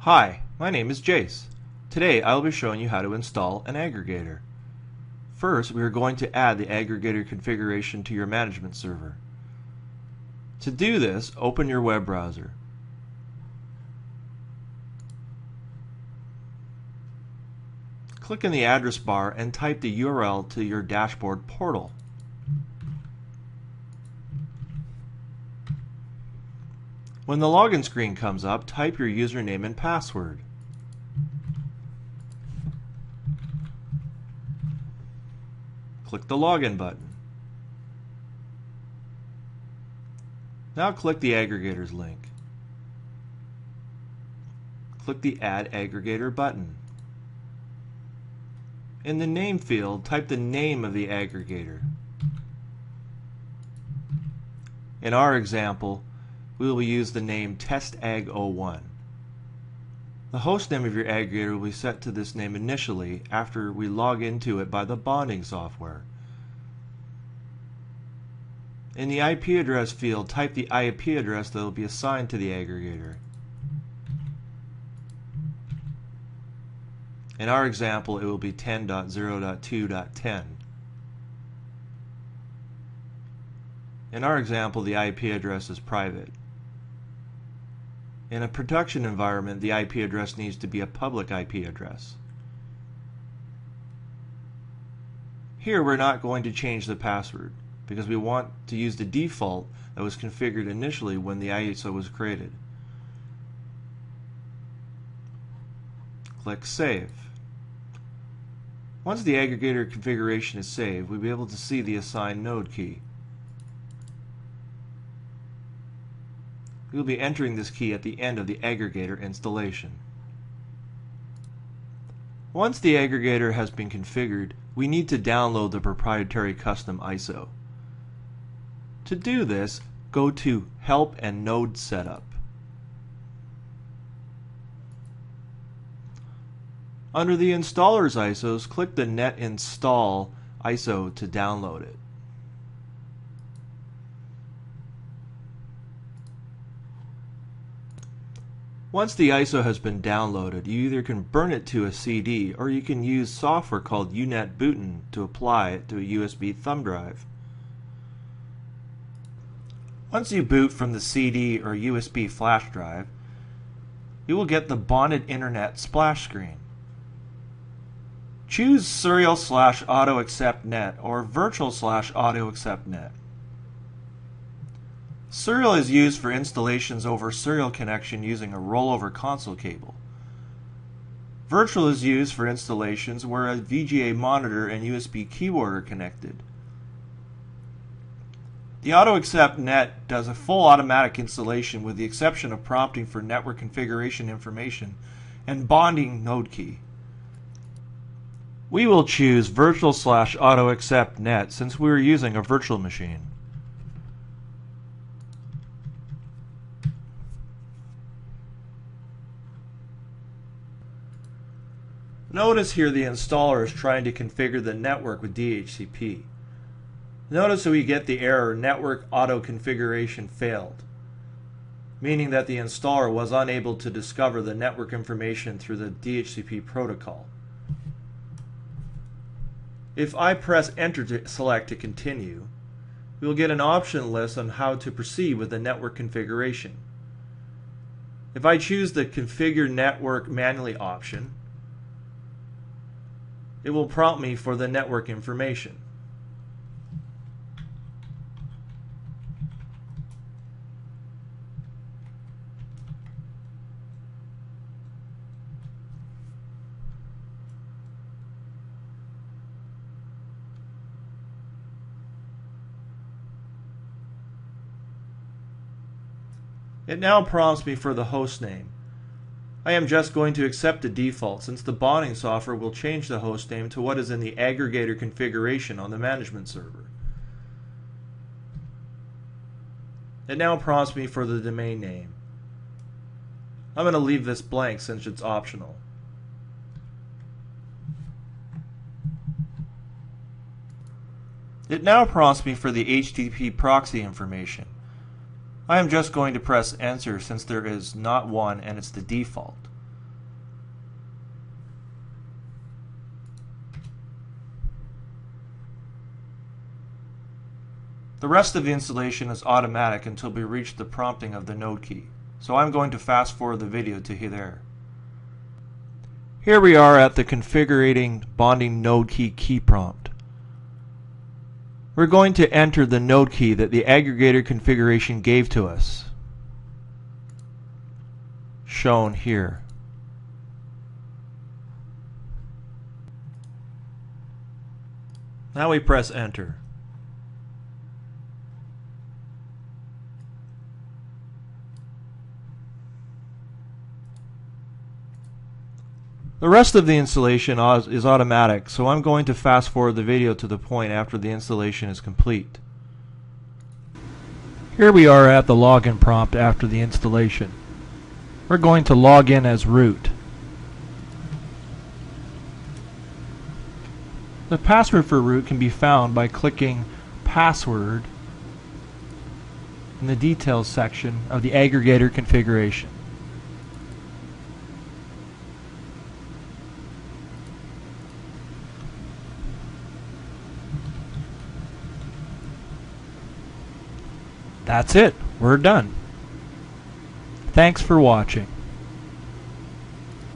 Hi, my name is Jace. Today I will be showing you how to install an aggregator. First, we are going to add the aggregator configuration to your management server. To do this, open your web browser. Click in the address bar and type the URL to your dashboard portal. When the login screen comes up, type your username and password. Click the login button. Now click the aggregators link. Click the Add Aggregator button. In the name field, type the name of the aggregator. In our example, we will use the name TestAg01. The host name of your aggregator will be set to this name initially after we log into it by the bonding software. In the IP address field, type the IP address that will be assigned to the aggregator. In our example, it will be 10.0.2.10. In our example, the IP address is private. In a production environment, the IP address needs to be a public IP address. Here, we're not going to change the password because we want to use the default that was configured initially when the ISO was created. Click Save. Once the aggregator configuration is saved, we'll be able to see the assigned node key. We will be entering this key at the end of the aggregator installation. Once the aggregator has been configured, we need to download the proprietary custom ISO. To do this, go to Help and Node Setup. Under the installer's ISOs, click the Net Install ISO to download it. Once the ISO has been downloaded, you either can burn it to a CD or you can use software called UNetBootin to apply it to a USB thumb drive. Once you boot from the CD or USB flash drive, you will get the bonded internet splash screen. Choose serial/auto-accept-net or virtual/auto-accept-net. Serial is used for installations over serial connection using a rollover console cable. Virtual is used for installations where a VGA monitor and USB keyboard are connected. The auto-accept-net does a full automatic installation with the exception of prompting for network configuration information and bonding node key. We will choose virtual/auto-accept-net since we are using a virtual machine. Notice here the installer is trying to configure the network with DHCP. Notice that we get the error Network Auto Configuration Failed, meaning that the installer was unable to discover the network information through the DHCP protocol. If I press Enter to select to continue, we will get an option list on how to proceed with the network configuration. If I choose the Configure Network Manually option, it will prompt me for the network information. It now prompts me for the host name. I am just going to accept the default since the bonding software will change the host name to what is in the aggregator configuration on the management server. It now prompts me for the domain name. I'm going to leave this blank since it's optional. It now prompts me for the HTTP proxy information. I am just going to press enter since there is not one and it's the default. The rest of the installation is automatic until we reach the prompting of the node key. So I'm going to fast forward the video to there. Here we are at the configuring bonding node key prompt. We're going to enter the node key that the aggregator configuration gave to us, shown here. Now we press enter. The rest of the installation is automatic, so I'm going to fast forward the video to the point after the installation is complete. Here we are at the login prompt after the installation. We're going to log in as root. The password for root can be found by clicking password in the details section of the aggregator configuration. That's it. We're done. Thanks for watching.